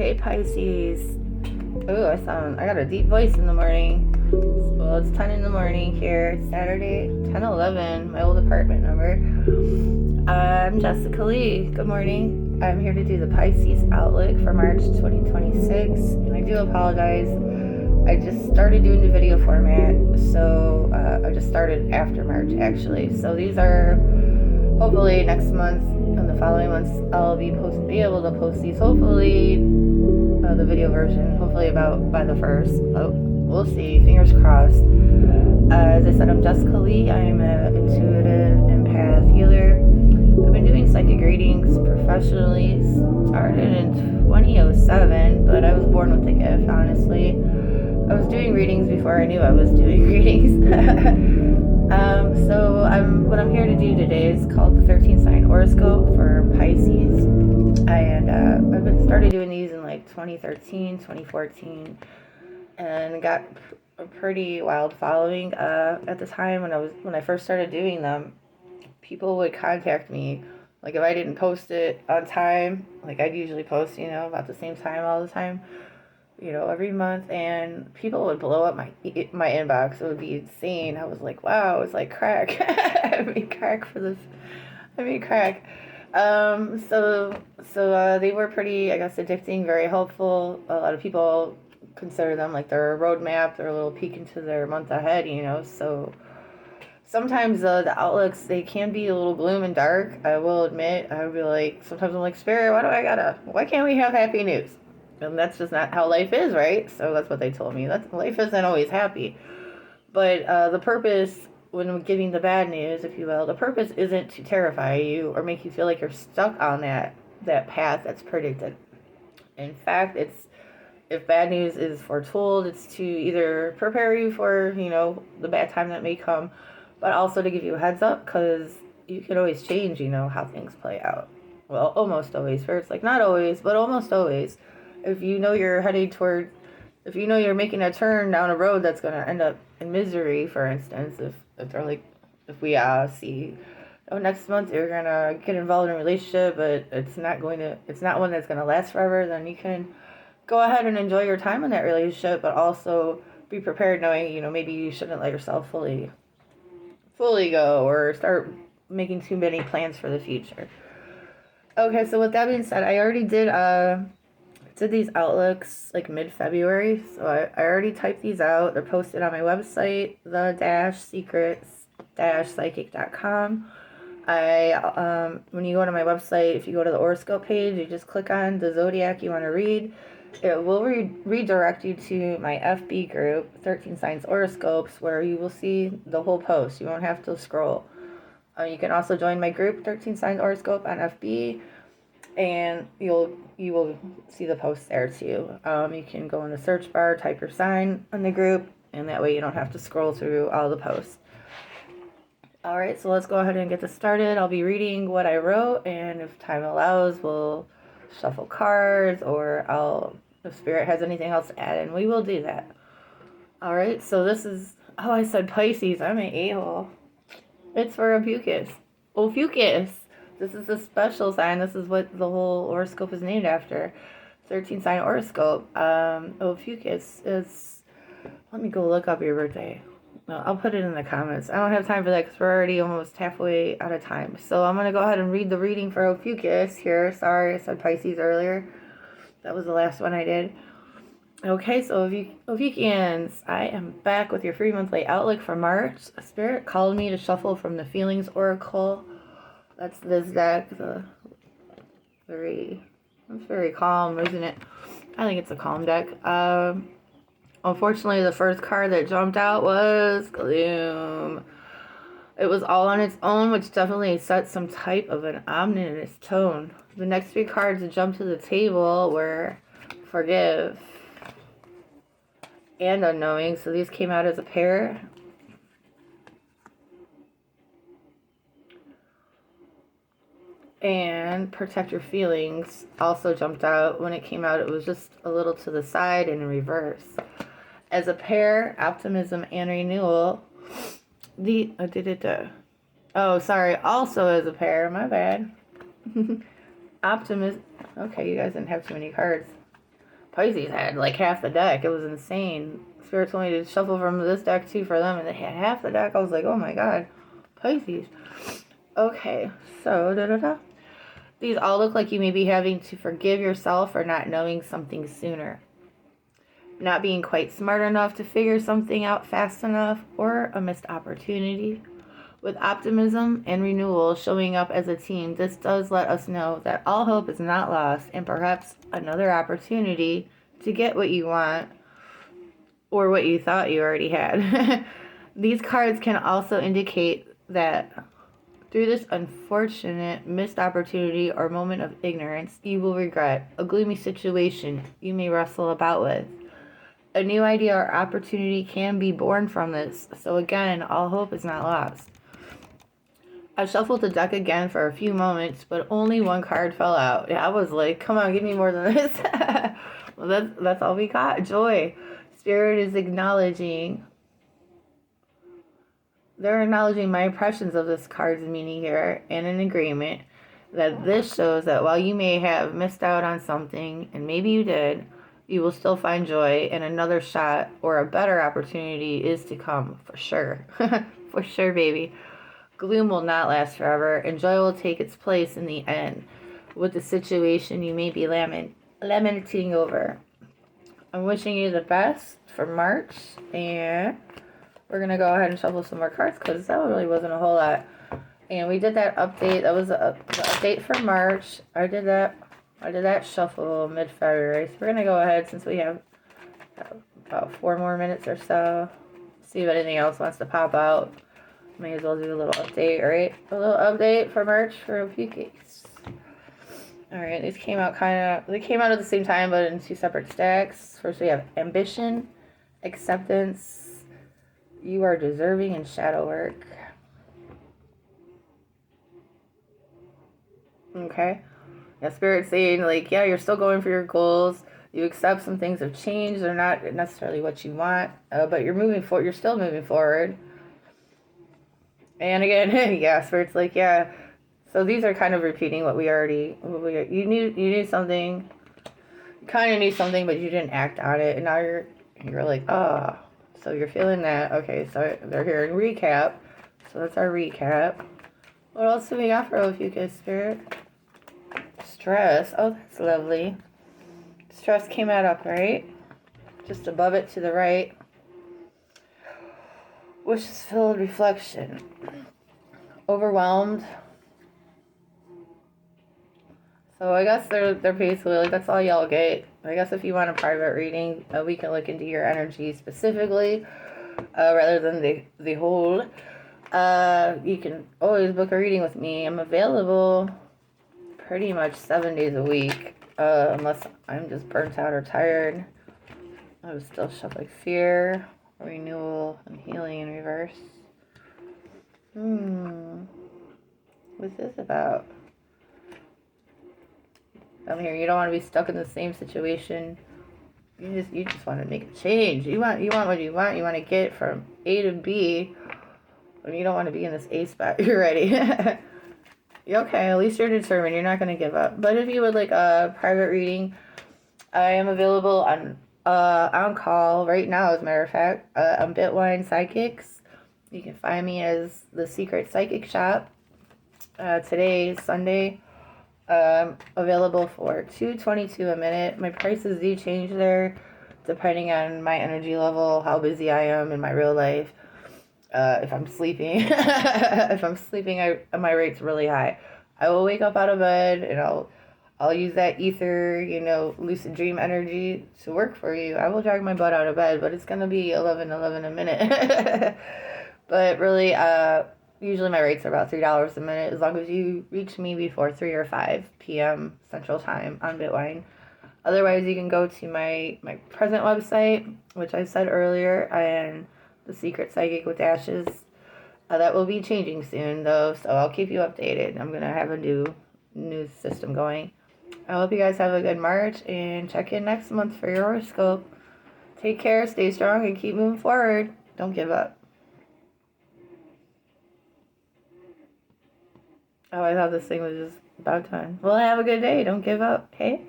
Hey Pisces. Ooh, I got a deep voice in the morning. Well, it's 10 in the morning here. It's Saturday, 10:11, my old apartment number. I'm Jessica Lee. Good morning. I'm here to do the Pisces outlook for March 2026. And I do apologize. I just started doing the video format, so I just started after March actually. So these are hopefully next month and the following months I'll be able to post these. Hopefully the video version, hopefully by the 1st. Oh, we'll see. Fingers crossed. As I said, I'm Jessica Lee. I'm an intuitive empath healer. I've been doing psychic readings professionally. Started in 2007, but I was born with the gift, honestly. I was doing readings before I knew I was doing readings. What I'm here to do today is called the 13 sign Orascope for Pisces. And I've started doing these in like 2013, 2014, and got a pretty wild following. At the time when I first started doing them, people would contact me. Like if I didn't post it on time, like I'd usually post, about the same time all the time, every month, and people would blow up my inbox. It would be insane. I was like, wow, it's like crack. I made crack for this. I made crack. They were pretty, I guess, addicting, very helpful. A lot of people consider them like their roadmap, their little peek into their month ahead, so sometimes the outlooks, they can be a little gloom and dark. I will admit. I would be like, sometimes I'm like, Spirit, why can't we have happy news? And that's just not how life is, right? So that's what they told me. Life isn't always happy. But the purpose, when giving the bad news, if you will, the purpose isn't to terrify you or make you feel like you're stuck on that path that's predicted. In fact, if bad news is foretold, it's to either prepare you for, the bad time that may come, but also to give you a heads up, because you can always change, how things play out. Well, almost always. First, like not always, but almost always. If you know you're you're making a turn down a road that's going to end up in misery, for instance, if we see, next month you're going to get involved in a relationship, but it's not one that's going to last forever, then you can go ahead and enjoy your time in that relationship, but also be prepared knowing, maybe you shouldn't let yourself fully go or start making too many plans for the future. Okay, so with that being said, I already did these outlooks like mid-February, so I already typed these out. They're posted on my website, the-secrets-psychic.com. When you go to my website, if you go to the Orascope page, you just click on the zodiac you want to read. It will redirect you to my FB group, 13 Signs Horoscopes, where you will see the whole post. You won't have to scroll. You can also join my group, 13 Signs Horoscope, on FB, and you will see the post there too. You can go in the search bar, type your sign in the group, and that way you don't have to scroll through all the posts. Alright, so let's go ahead and get this started. I'll be reading what I wrote, and if time allows, we'll shuffle cards, or if Spirit has anything else to add in, we will do that. Alright, so this is, I said Pisces, I'm an a-hole. It's for Ophuchius. This is a special sign. This is what the whole horoscope is named after. 13 sign horoscope. Ophuchius is, let me go look up your birthday. No, I'll put it in the comments. I don't have time for that because we're already almost halfway out of time. So I'm going to go ahead and read the reading for Ophuchius here. Sorry, I said Pisces earlier. That was the last one I did. Okay, so Ophuchians, I am back with your free monthly outlook for March. Spirit called me to shuffle from the Feelings Oracle. That's this deck. It's very calm, isn't it? I think it's a calm deck. Unfortunately, the first card that jumped out was Gloom. It was all on its own, which definitely set some type of an ominous tone. The next three cards that jumped to the table were Forgive and Unknowing. So these came out as a pair. And Protect Your Feelings also jumped out. When it came out, it was just a little to the side and in reverse. As a pair, Optimism and Renewal. Also as a pair, my bad. Optimism. Okay, you guys didn't have too many cards. Pisces had like half the deck. It was insane. Spirit told me to shuffle from this deck too for them, and they had half the deck. I was like, oh my god, Pisces. Okay, so these all look like you may be having to forgive yourself for not knowing something sooner, not being quite smart enough to figure something out fast enough, or a missed opportunity. With optimism and renewal showing up as a team, this does let us know that all hope is not lost and perhaps another opportunity to get what you want or what you thought you already had. These cards can also indicate that through this unfortunate missed opportunity or moment of ignorance, you will regret a gloomy situation you may wrestle about with. A new idea or opportunity can be born from this, so again, all hope is not lost. I shuffled the deck again for a few moments, but only one card fell out. Yeah, I was like, come on, give me more than this. Well, that's all we got. Joy. Spirit is acknowledging. They're acknowledging my impressions of this card's meaning here and an agreement that this shows that while you may have missed out on something, and maybe you did, you will still find joy, and another shot or a better opportunity is to come, for sure. For sure, baby. Gloom will not last forever, and joy will take its place in the end with the situation you may be lamenting over. I'm wishing you the best for March, and we're going to go ahead and shuffle some more cards because that really wasn't a whole lot. And we did that update. That was the update for March. I did that shuffle mid-February. So we're going to go ahead, since we have about 4 more minutes or so, see if anything else wants to pop out. May as well do a little update, right? A little update for March for Ophuchians. Alright, these came out they came out at the same time, but in 2 separate stacks. First we have ambition, acceptance, you are deserving, and shadow work. Okay. Yeah, Spirit's saying, like, yeah, you're still going for your goals. You accept some things have changed. They're not necessarily what you want, but you're moving forward. You're still moving forward. And again, yeah, Spirit's like, yeah. So these are kind of repeating what you knew something, you kind of knew something, but you didn't act on it, and now you're like, oh, so you're feeling that. Okay, so they're here in recap. So that's our recap. What else do we got for Ophuchians, Spirit? Stress. Oh, that's lovely. Stress came out upright, just above it to the right. Wishes-filled reflection. Overwhelmed. So I guess they're basically like, that's all y'all get. I guess if you want a private reading, we can look into your energy specifically, rather than the whole. You can always book a reading with me. I'm available pretty much 7 days a week, unless I'm just burnt out or tired. I would still shuffle like fear, renewal, and healing in reverse. What's this about? I'm here. You don't want to be stuck in the same situation. You just want to make a change. You want what you want. You want to get from A to B. When you don't want to be in this A spot, you're ready. Okay, at least you're determined. You're not going to give up. But if you would like a private reading, I am available on call right now, as a matter of fact. I'm Bitwine Psychics. You can find me as the Secret Psychic Shop. Today is Sunday. Available for $2.22 a minute. My prices do change there depending on my energy level, how busy I am in my real life. If I'm sleeping, my rate's really high. I will wake up out of bed and I'll use that ether, lucid dream energy to work for you. I will drag my butt out of bed, but it's gonna be 11 a minute. But really, usually my rates are about $3 a minute, as long as you reach me before 3 or 5 p.m. Central Time on Bitwine. Otherwise, you can go to my present website, which I said earlier, and the Secret Psychic with Ashes. That will be changing soon, though, so I'll keep you updated. I'm going to have a new news system going. I hope you guys have a good March, and check in next month for your horoscope. Take care, stay strong, and keep moving forward. Don't give up. Oh, I thought this thing was just about done. Well, have a good day. Don't give up, okay?